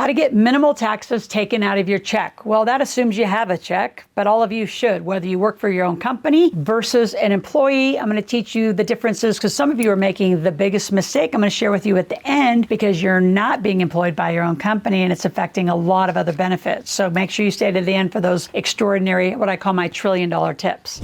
How to get minimal taxes taken out of your check. Well, that assumes you have a check, but all of you should, whether you work for your own company versus an employee. I'm going to teach you the differences because some of you are making the biggest mistake I'm going to share with you at the end because you're not being employed by your own company and it's affecting a lot of other benefits. So make sure you stay to the end for those extraordinary, what I call my $1 trillion tips.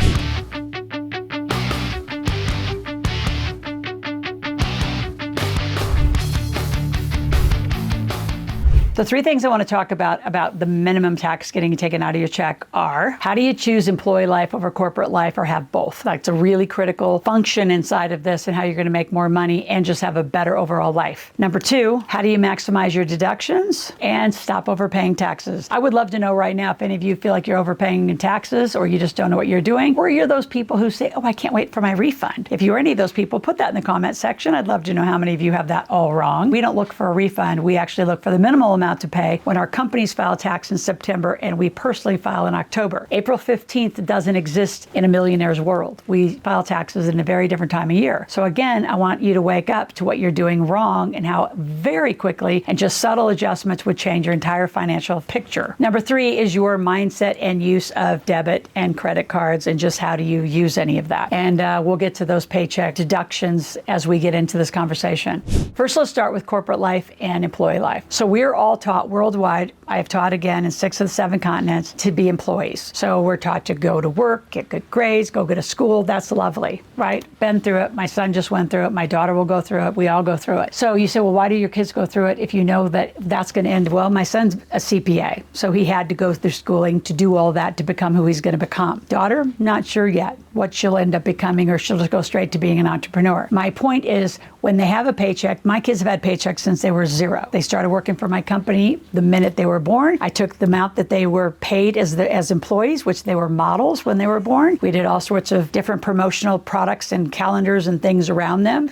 The three things I want to talk about the minimum tax getting taken out of your check are, how do you choose employee life over corporate life or have both? That's a really critical function inside of this and how you're going to make more money and just have a better overall life. Number two, how do you maximize your deductions and stop overpaying taxes? I would love to know right now if any of you feel like you're overpaying in taxes or you just don't know what you're doing, or you're those people who say, oh, I can't wait for my refund. If you're any of those people, put that in the comment section. I'd love to know how many of you have that all wrong. We don't look for a refund. We actually look for the minimal amount to pay when our companies file tax in September and we personally file in October. April 15th doesn't exist in a millionaire's world. We file taxes in a very different time of year. So again, I want you to wake up to what you're doing wrong and how very quickly and just subtle adjustments would change your entire financial picture. Number three is your mindset and use of debit and credit cards and just how do you use any of that. And we'll get to those paycheck deductions as we get into this conversation. First, let's start with corporate life and employee life. So we're all taught worldwide, I have taught again in 6 of the 7 continents, to be employees. So we're taught to go to work, get good grades, go to school. That's lovely, right? Been through it. My son just went through it. My daughter will go through it. We all go through it. So you say, well, why do your kids go through it if you know that that's going to end? Well, my son's a CPA, so he had to go through schooling to do all that to become who he's going to become. Daughter, not sure yet what she'll end up becoming, or she'll just go straight to being an entrepreneur. My point is, when they have a paycheck, my kids have had paychecks since they were 0. They started working for my company the minute they were born. I took the amount that they were paid as employees, which they were models when they were born. We did all sorts of different promotional products and calendars and things around them.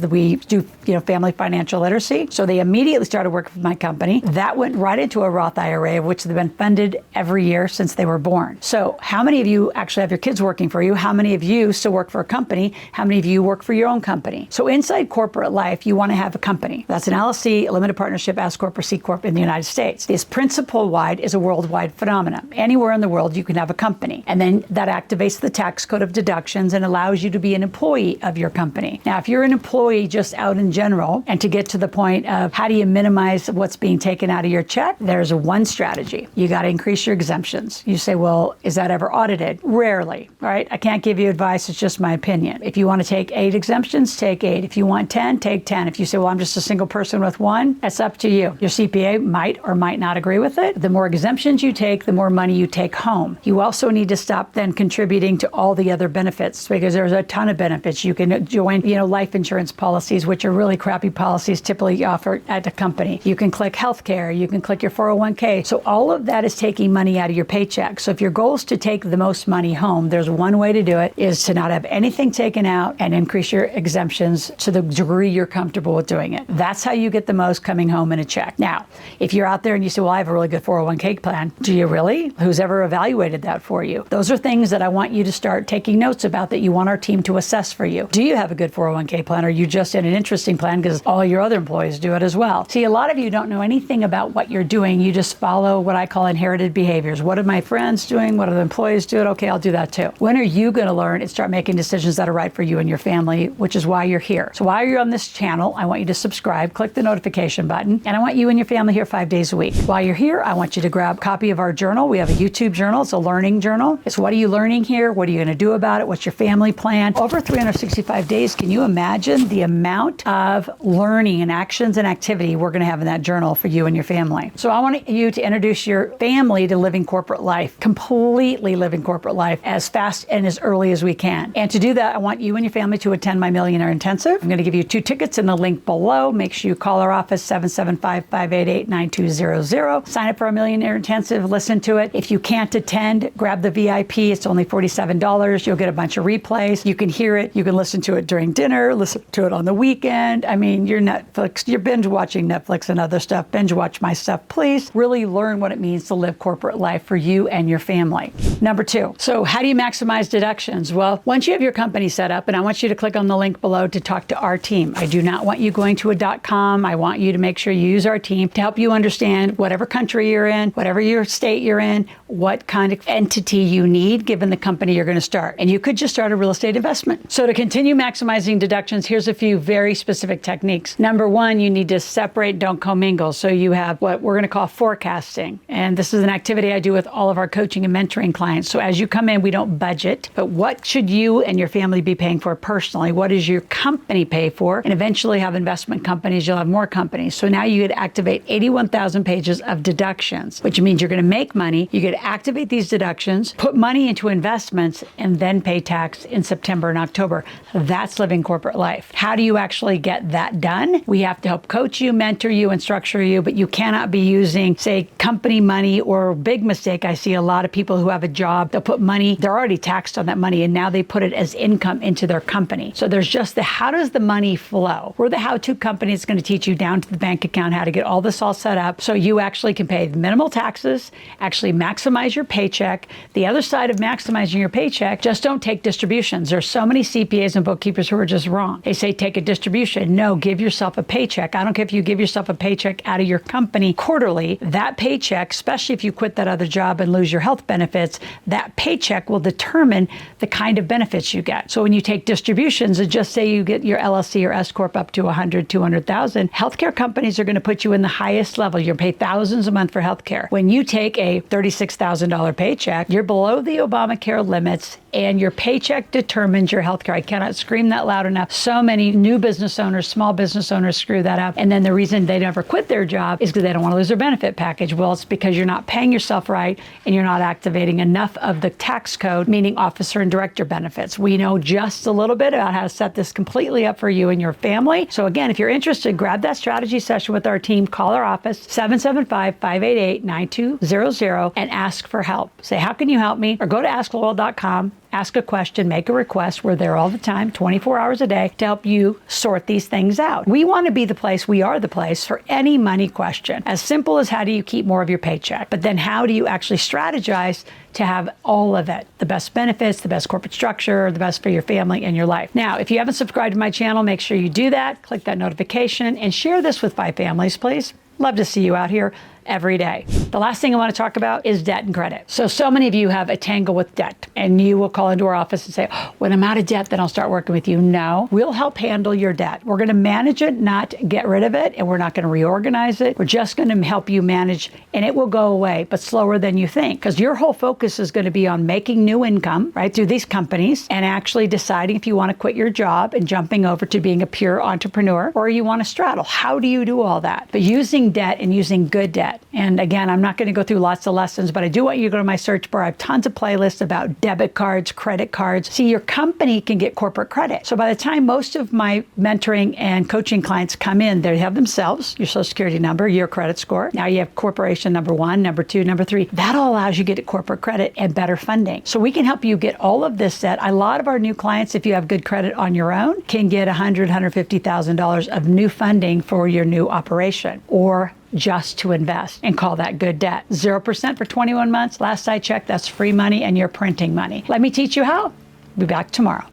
We do, family financial literacy. So they immediately started working for my company. That went right into a Roth IRA, of which they've been funded every year since they were born. So how many of you actually have your kids working for you? How many of you still work for a company? How many of you work for your own company? So inside corporate life, you want to have a company. That's an LLC, a limited partnership, S Corp, or C Corp in the United States. This principle-wide is a worldwide phenomenon. Anywhere in the world, you can have a company. And then that activates the tax code of deductions and allows you to be an employee of your company. Now, if you're an employee just out in general, and to get to the point of how do you minimize what's being taken out of your check, there's one strategy. You got to increase your exemptions. You say, well, is that ever audited? Rarely, right? I can't give you advice. It's just my opinion. If you want to take 8 exemptions, take 8. If you want 10, take 10. If you say, well, I'm just a single person with 1, that's up to you. Your CPA might or might not agree with it. The more exemptions you take, the more money you take home. You also need to stop then contributing to all the other benefits because there's a ton of benefits. You can join, life insurance policies, which are really crappy policies typically offered at a company. You can click healthcare. You can click your 401k. So all of that is taking money out of your paycheck. So if your goal is to take the most money home, there's one way to do it is to not have anything taken out and increase your exemptions to the degree you're comfortable with doing it. That's how you get the most coming home in a check. Now, if you're out there and you say, well, I have a really good 401k plan. Do you really? Who's ever evaluated that for you? Those are things that I want you to start taking notes about that you want our team to assess for you. Do you have a good 401k plan, or are you just in an interesting plan because all your other employees do it as well? See, a lot of you don't know anything about what you're doing. You just follow what I call inherited behaviors. What are my friends doing? What are the employees doing? Okay, I'll do that too. When are you going to learn and start making decisions that are right for you and your family, which is why you're here. So while you're on this channel, I want you to subscribe, click the notification button, and I want you and your family here 5 days a week. While you're here, I want you to grab a copy of our journal. We have a YouTube journal. It's a learning journal. It's what are you learning here? What are you going to do about it? What's your family plan? Over 365 days, can you imagine the amount of learning and actions and activity we're going to have in that journal for you and your family? So I want you to introduce your family to living corporate life, completely living corporate life as fast and as early as we can. And to do that, I want you and your family to attend my Millionaire Intensive. I'm going to give you 2 tickets in the link below. Make sure you call our office, 775-588-9200. Sign up for our Millionaire Intensive. Listen to it. If you can't attend, grab the VIP. It's only $47. You'll get a bunch of replays. You can hear it. You can listen to it during dinner, listen to it on the weekend. I mean, you're binge watching Netflix and other stuff. Binge watch my stuff, please. Really learn what it means to live corporate life for you and your family. Number 2. So how do you maximize deductions? Well, once you have your company set up, and I want you to click on the link below to talk to our team. I do not want you going to a .com. I want you to make sure you use our team team to help you understand whatever country you're in, whatever your state you're in, what kind of entity you need given the company you're going to start. And you could just start a real estate investment. So to continue maximizing deductions, here's a few very specific techniques. Number one, you need to separate, don't commingle. So you have what we're going to call forecasting. And this is an activity I do with all of our coaching and mentoring clients. So as you come in, we don't budget, but what should you and your family be paying for personally? What does your company pay for? And eventually have investment companies, you'll have more companies. So now you could activate 81,000 pages of deductions, which means you're going to make money. You could activate these deductions, put money into investments, and then pay tax in September and October. That's living corporate life. How do you actually get that done? We have to help coach you, mentor you, and structure you, but you cannot be using, say, company money, or big mistake. I see a lot of people who have a job, they'll put money, they're already taxed on that money, and now they put it as income into their company. So there's just the how does the money flow? We're the how-to company that's going to teach you down to the bank account how to get all this all set up so you actually can pay minimal taxes, actually maximize your paycheck. The other side of maximizing your paycheck, just don't take distributions. There's so many CPAs and bookkeepers who are just wrong. They say take a distribution. No, give yourself a paycheck. I don't care if you give yourself a paycheck out of your company quarterly. That paycheck, especially if you quit that other job and lose your health benefits, that paycheck will determine the kind of benefits you get. So when you take distributions, and just say you get your LLC or S Corp up to 100, 200,000, healthcare companies are going to put you in the highest level. You're paid thousands a month for healthcare. When you take a $36,000 paycheck, you're below the Obamacare limits, and your paycheck determines your healthcare. I cannot scream that loud enough. So many new business owners, small business owners screw that up. And then the reason they never quit their job is because they don't want to lose their benefit package. Well, it's because you're not paying yourself right and you're not activating enough of the tax code, meaning officer and director benefits. We know just a little bit about how to set this completely up for you and your family. So again, if you're interested, grab that strategy session with our team, call our office, 775-588-9200, and ask for help. Say, how can you help me? Or go to askloral.com. Ask a question, make a request. We're there all the time, 24 hours a day, to help you sort these things out. We want to be the place, we are the place for any money question. As simple as how do you keep more of your paycheck? But then how do you actually strategize to have all of it? The best benefits, the best corporate structure, the best for your family and your life. Now, if you haven't subscribed to my channel, make sure you do that. Click that notification and share this with 5 families, please. Love to see you out here every day. The last thing I want to talk about is debt and credit. So many of you have a tangle with debt, and you will call into our office and say, oh, when I'm out of debt, then I'll start working with you. No, we'll help handle your debt. We're going to manage it, not get rid of it, and we're not going to reorganize it. We're just going to help you manage, and it will go away, but slower than you think, because your whole focus is going to be on making new income, right, through these companies, and actually deciding if you want to quit your job and jumping over to being a pure entrepreneur, or you want to straddle. How do you do all that? But using debt and using good debt. And again, I'm not going to go through lots of lessons, but I do want you to go to my search bar. I have tons of playlists about debit cards, credit cards. See, your company can get corporate credit. So by the time most of my mentoring and coaching clients come in, they have themselves, your social security number, your credit score. Now you have corporation number 1, number 2, number 3. That all allows you to get corporate credit and better funding. So we can help you get all of this set. A lot of our new clients, if you have good credit on your own, can get $100,000, $150,000 of new funding for your new operation, or just to invest, and call that good debt. 0% for 21 months. Last I checked, that's free money and you're printing money. Let me teach you how. Be back tomorrow.